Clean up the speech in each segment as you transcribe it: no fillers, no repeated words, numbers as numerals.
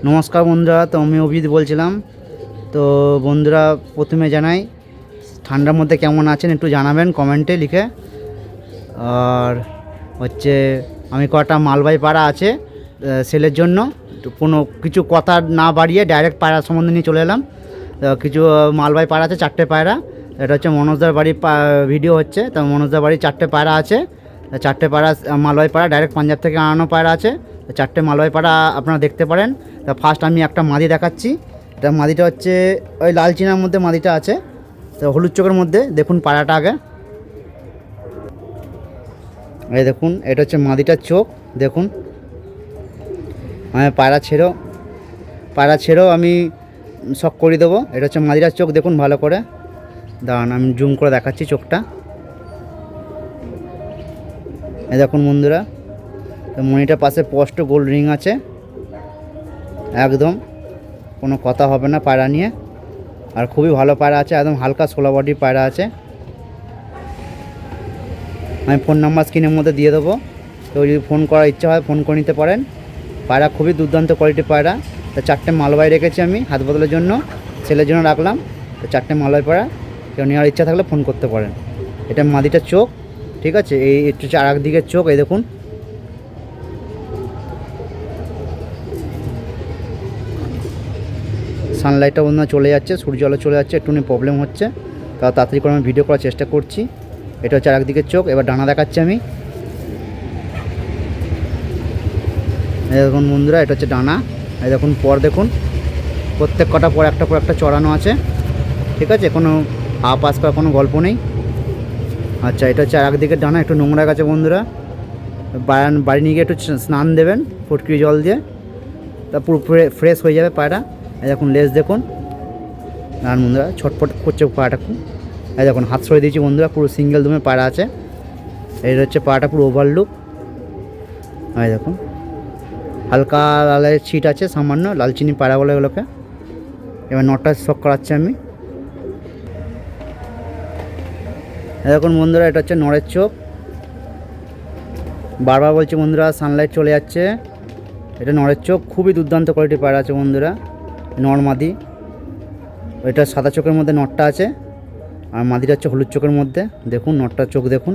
নমস্কার বন্ধুরা, তো আমি অভিজিৎ বলছিলাম। তো বন্ধুরা, প্রথমে জানাই ঠান্ডার মধ্যে কেমন আছেন একটু জানাবেন কমেন্টে লিখে। আর হচ্ছে আমি কটা মালবাহী পাড়া আছে সেলের জন্য, তো কোনো কিছু কথা না বাড়িয়ে ডাইরেক্ট পায়রা সম্বন্ধে নিয়ে চলে এলাম। তো কিছু মালবাহী পায়রা আছে, 4টে পায়রা। এটা হচ্ছে মনোজদার বাড়ির ভিডিও হচ্ছে। তো মনোজদার বাড়ির 4টে পায়রা আছে, 4টে পায়রা মালবাহী পায়রা ডাইরেক্ট পাঞ্জাব থেকে আনানো পায়রা আছে। 4টে মালবাহী পায়রা আপনারা দেখতে পারেন। তা ফার্স্ট আমি একটা মাদি দেখাচ্ছি। এটা মাদিটা হচ্ছে ওই লাল চিনার মধ্যে মাদিটা আছে, তো হলুদ চোখের মধ্যে। দেখুন পায়রাটা আগে, এই দেখুন, এটা হচ্ছে মাদিটার চোখ। দেখুন আমি পায়রা ছেড়েও আমি শখ করে দেবো। এটা হচ্ছে মাদিটার চোখ, দেখুন ভালো করে। দাঁড়ান আমি জুম করে দেখাচ্ছি চোখটা। এই দেখুন বন্ধুরা, তো মনিটার পাশে স্পষ্ট গোল্ড রিং আছে, একদম কোনো কথা হবে না পায়রা নিয়ে। আর খুবই ভালো পায়রা আছে, একদম হালকা সোলা বডির পায়রা আছে। আমি ফোন নাম্বার স্ক্রিনের মধ্যে দিয়ে দেবো, কেউ যদি ফোন করার ইচ্ছা হয় ফোন করে নিতে পারেন। পায়রা খুবই দুর্দান্ত কোয়ালিটির পায়রা। তো 4টে মালবাহী রেখেছি আমি হাত বদলের জন্য, ছেলের জন্য রাখলাম। তো 4টে মালবাহী পায়রা, কেউ নেওয়ার ইচ্ছা থাকলে ফোন করতে পারেন। এটা মাদিটার চোখ, ঠিক আছে। এই একটু আর এক দিকের চোখ, এই দেখুন। সানলাইটটা বন্ধু চলে যাচ্ছে, সূর্য আলো চলে যাচ্ছে, একটুখানি প্রবলেম হচ্ছে। তাড়াতাড়ি করে আমি ভিডিও করার চেষ্টা করছি। এটা হচ্ছে আর একদিকের চোখ। এবার ডানা দেখাচ্ছি আমি। এই দেখুন বন্ধুরা, এটা হচ্ছে ডানা। এই দেখুন পর, দেখুন প্রত্যেক কটা পর একটা চড়ানো আছে, ঠিক আছে। কোনো পাস করার কোনো গল্প নেই। আচ্ছা, এটা হচ্ছে আর একদিকের ডানা, একটু নোংরা গেছে বন্ধুরা। বাড়ি নিয়ে গিয়ে একটু স্নান দেবেন ফুটকি জল দিয়ে, তা পুরো ফ্রেশ হয়ে যাবে পায়রা। এই দেখুন লেজ দেখুন। আর বন্ধুরা ছটফট করছে পায়রাটা খুব। এই দেখুন হাত সরে দিয়েছি বন্ধুরা, পুরো সিঙ্গেল দুমে পায়রা আছে। এটা হচ্ছে পায়রাটা পুরো ওভারলুক। এই দেখুন হালকা লালের ছিট আছে সামান্য, লালচিনি পায়রা বলে এগুলোকে। এবার নটটা শখ করাচ্ছি আমি। দেখুন বন্ধুরা, এটা হচ্ছে নরের চোখ। বারবার বলছি বন্ধুরা, সানলাইট চলে যাচ্ছে। এটা নরের চোখ, খুবই দুর্দান্ত কোয়ালিটির পায়রা আছে বন্ধুরা, নর মাদি। এটা সাদা চোখের মধ্যে নটটা আছে, আর মাদিটা হচ্ছে হলুদ চোখের মধ্যে। দেখুন নটটার চোখ দেখুন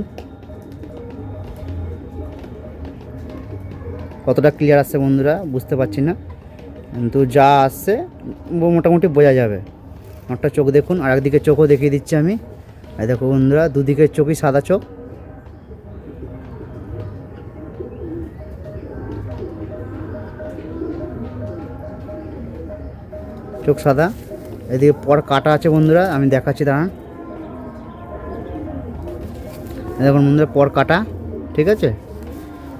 কতটা ক্লিয়ার আসছে বন্ধুরা, বুঝতে পারছি না, কিন্তু যা আসছে মোটামুটি বোঝা যাবে। নটটার চোখ দেখুন। আর একদিকে চোখও দেখিয়ে দিচ্ছি আমি। এই দেখো বন্ধুরা, দুদিকের চোখই সাদা চোখ। চোখ সাদা। এদিকে পর কাটা আছে বন্ধুরা, আমি দেখাচ্ছি দাঁড়ান। দেখুন বন্ধুরা পর কাটা, ঠিক আছে।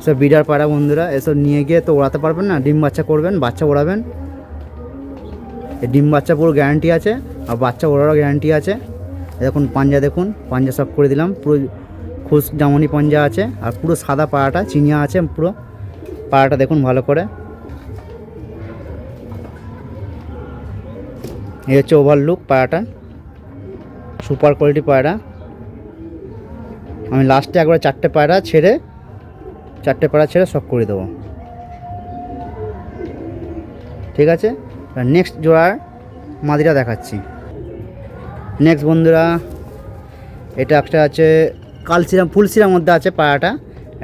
সব বিডার পায়রা বন্ধুরা, এসব নিয়ে গিয়ে তো ওড়াতে পারবেন না, ডিম বাচ্চা করবেন, বাচ্চা ওড়াবেন। এই ডিম বাচ্চা পুরো গ্যারান্টি আছে, আর বাচ্চা ওড়ারও গ্যারান্টি আছে। দেখুন পাঞ্জা দেখুন, পাঞ্জা সব করে দিলাম, পুরো খুশ জামনি পাঞ্জা আছে। আর পুরো সাদা পায়রাটা চিনিয়া আছে পুরো পায়রাটা, দেখুন ভালো করে। এই হচ্ছে ওভারলুক পায়রাটা, সুপার কোয়ালিটি পায়রা। আমি লাস্টে একবার 4টে পায়রা ছেড়ে শখ করে দেবো, ঠিক আছে। নেক্সট জোড়ার মাদিটা দেখাচ্ছি। নেক্সট বন্ধুরা, এটা একটা আছে কালশিরাম ফুলশিরার মধ্যে আছে পায়রাটা।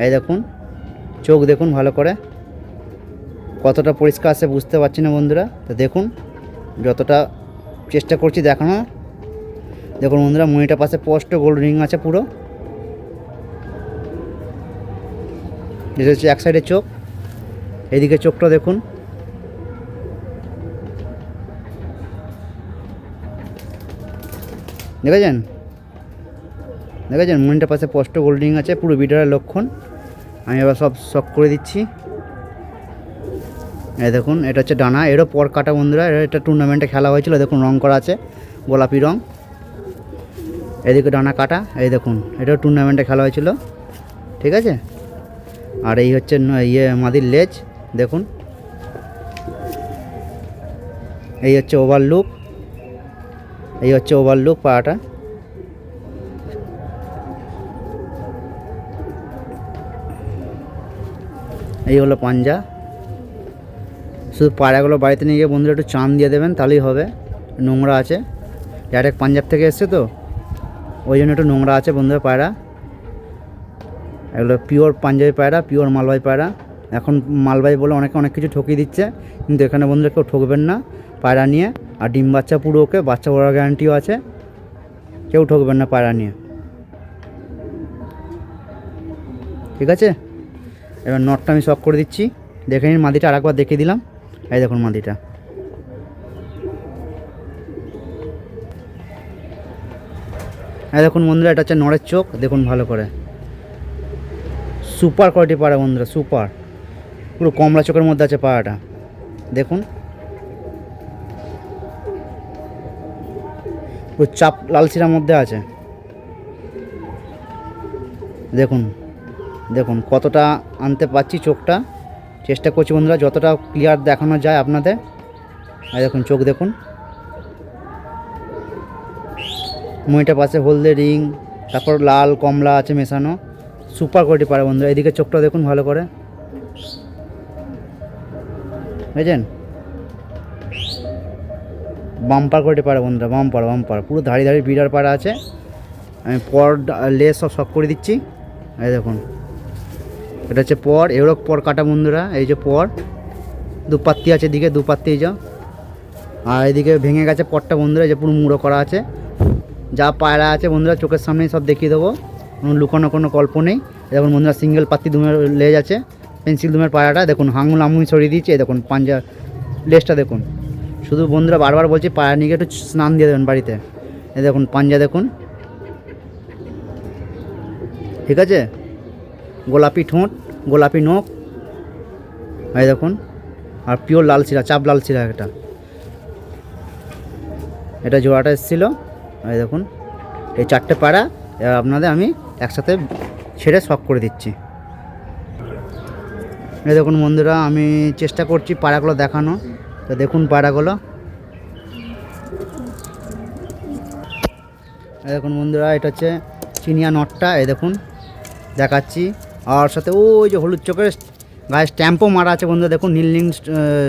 এই দেখুন চোখ দেখুন ভালো করে, কতটা পরিষ্কার আছে বুঝতে পারছি না বন্ধুরা। তো দেখুন যতটা চেষ্টা করছি দেখানো। দেখুন বন্ধুরা, মনিটার পাশে স্পষ্ট গোল্ড রিং আছে পুরো। এটা হচ্ছে এক সাইডের চোখ, এইদিকে চোখটা দেখুন। দেখেছেন মনিটার পাশে স্পষ্ট গোল্ড রিং আছে, পুরো বিডারের লক্ষণ। আমি এবার সব শখ করে দিচ্ছি। এই দেখুন এটা হচ্ছে ডানা, এরও পর কাটা বন্ধুরা। এটা টুর্নামেন্টে খেলা হয়েছিল, দেখুন রং করা আছে গোলাপি রং। এদিকে ডানা কাটা, এই দেখুন এটাও টুর্নামেন্টে খেলা হয়েছিল, ঠিক আছে। আর এই হচ্ছে মাদির লেজ দেখুন। এই হচ্ছে ওভারলুক পাটা। এই হলো পাঞ্জা, শুধু পায়রাগুলো বাড়িতে নিয়ে গিয়ে বন্ধুরা একটু চান দিয়ে দেবেন, তাহলেই হবে। নোংরা আছে, ডাইরেক্ট পাঞ্জাব থেকে এসছে তো, ওই জন্য একটু নোংরা আছে বন্ধুরা পায়রা। এগুলো পিওর পাঞ্জাবি পায়রা, পিওর মালবাহী পায়রা। এখন মালবাহী বলে অনেকে অনেক কিছু ঠকিয়ে দিচ্ছে, কিন্তু এখানে বন্ধুরা কেউ ঠকবেন না পায়রা নিয়ে। আর ডিম বাচ্চা পুরো ওকে, বাচ্চা ওড়ার গ্যারান্টিও আছে, কেউ ঠকবেন না পায়রা নিয়ে, ঠিক আছে। এবার নটটা আমি শক করে দিচ্ছি, দেখে নিন। মাদিটা আরেকবার দেখিয়ে দিলাম, এই দেখুন মাদিটা। এই দেখুন বন্ধুরা, এটা হচ্ছে নড়ের চোখ, দেখুন ভালো করে। সুপার কোয়ালিটি পায়রা বন্ধুরা, সুপার, পুরো কমলা চোখের মধ্যে আছে পায়রাটা, দেখুন। পুরো চাপ লাল শিরার মধ্যে আছে, দেখুন। দেখুন কতটা আনতে পারছি চোখটা, চেষ্টা করছি বন্ধুরা যতটা ক্লিয়ার দেখানো যায় আপনাদের। আর দেখুন চোখ দেখুন, মইটার পাশে হলদে রিং, তারপর লাল কমলা আছে মেশানো, সুপার কোয়ালিটি পায়রা বন্ধুরা। এদিকে চোখটা দেখুন ভালো করে, বুঝছেন? বাম্পার কোয়ালিটি পায়রা বন্ধুরা, বাম্পার বাম্পার, পুরো ধাড়ি ধাড়ি বিড়ার পায়রা আছে। আমি পর লেস সব শক করে দিচ্ছি, এই দেখুন। এটা হচ্ছে পর, এগুলো পর কাটা বন্ধুরা, এই যে পর দুপাত্তি আছে, এদিকে দুপাত্তি যা, আর এদিকে ভেঙে গেছে পরটা বন্ধুরা, এই যে পুরো মুড়ো করা আছে। যা পায়রা আছে বন্ধুরা চোখের সামনেই সব দেখিয়ে দেবো, লুকানো কোনো গল্প নেই। দেখুন বন্ধুরা সিঙ্গেল পাত্তি দুমের লেজ আছে, পেন্সিল দুমের পায়রাটা দেখুন। আঙুল আমি সরিয়ে দিচ্ছি, এই দেখুন পাঞ্জা লেজটা দেখুন। শুধু বন্ধুরা বারবার বলছি পায়রা নিয়ে একটু স্নান দিয়ে দেবেন বাড়িতে। এই দেখুন পাঞ্জা দেখুন, ঠিক আছে। গোলাপি ঠোঁট, গোলাপি নখ, এই দেখুন। আর পিওর লাল শিরা, চাপ লাল শিরা এটা জোড়াটা এসেছিলো, এই দেখুন। এই চারটে পায়রা এবার আপনাদের আমি একসাথে ছেড়ে শক করে দিচ্ছি। এই দেখুন বন্ধুরা, আমি চেষ্টা করছি পায়রাগুলো দেখানো, তো দেখুন পায়রাগুলো। এই দেখুন বন্ধুরা, এটা হচ্ছে চিনিয়া নটটা, এই দেখুন দেখাচ্ছি। আর সাথে ওই যে হলুদ চোখের গায়ে স্ট্যাম্পও মারা আছে বন্ধুরা, দেখুন নীল নীল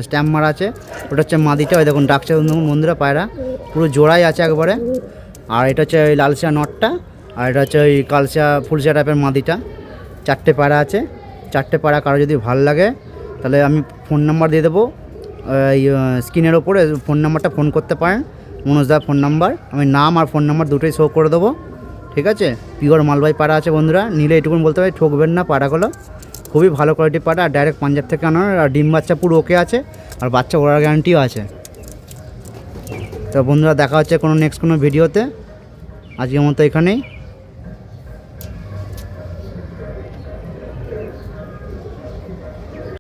স্ট্যাম্প মারা আছে, ওটা হচ্ছে মাদিটা। ওই দেখুন ডাকছে বন্ধুরা পায়রা, পুরো জোড়াই আছে একবারে। আর এটা হচ্ছে ওই লালসিয়া নটটা, আর এটা হচ্ছে ওই কালসিয়া ফুলসিয়া টাইপের মাদিটা। চারটে পায়রা আছে, চারটে পায়রা কারো যদি ভালো লাগে তাহলে আমি ফোন নাম্বার দিয়ে দেবো, এই স্ক্রিনের ওপরে ফোন নাম্বারটা ফোন করতে পারেন, মনোজদার ফোন নাম্বার। আমি নাম আর ফোন নাম্বার দুটোই শো করে দেবো, ঠিক আছে। পিওর মালবাহী পায়রা আছে বন্ধুরা, নিলে এটুকুন বলতে পারি ঠকবেন না। পায়রাগুলো খুবই ভালো কোয়ালিটির পায়রা, আর ডাইরেক্ট পাঞ্জাব থেকে আনানো। আর ডিম বাচ্চা পুরো ওকে আছে, আর বাচ্চা ওড়ার গ্যারান্টিও আছে। তো বন্ধুরা দেখা হচ্ছে কোনো নেক্সট কোনো ভিডিওতে, আজকের মতো এখানেই।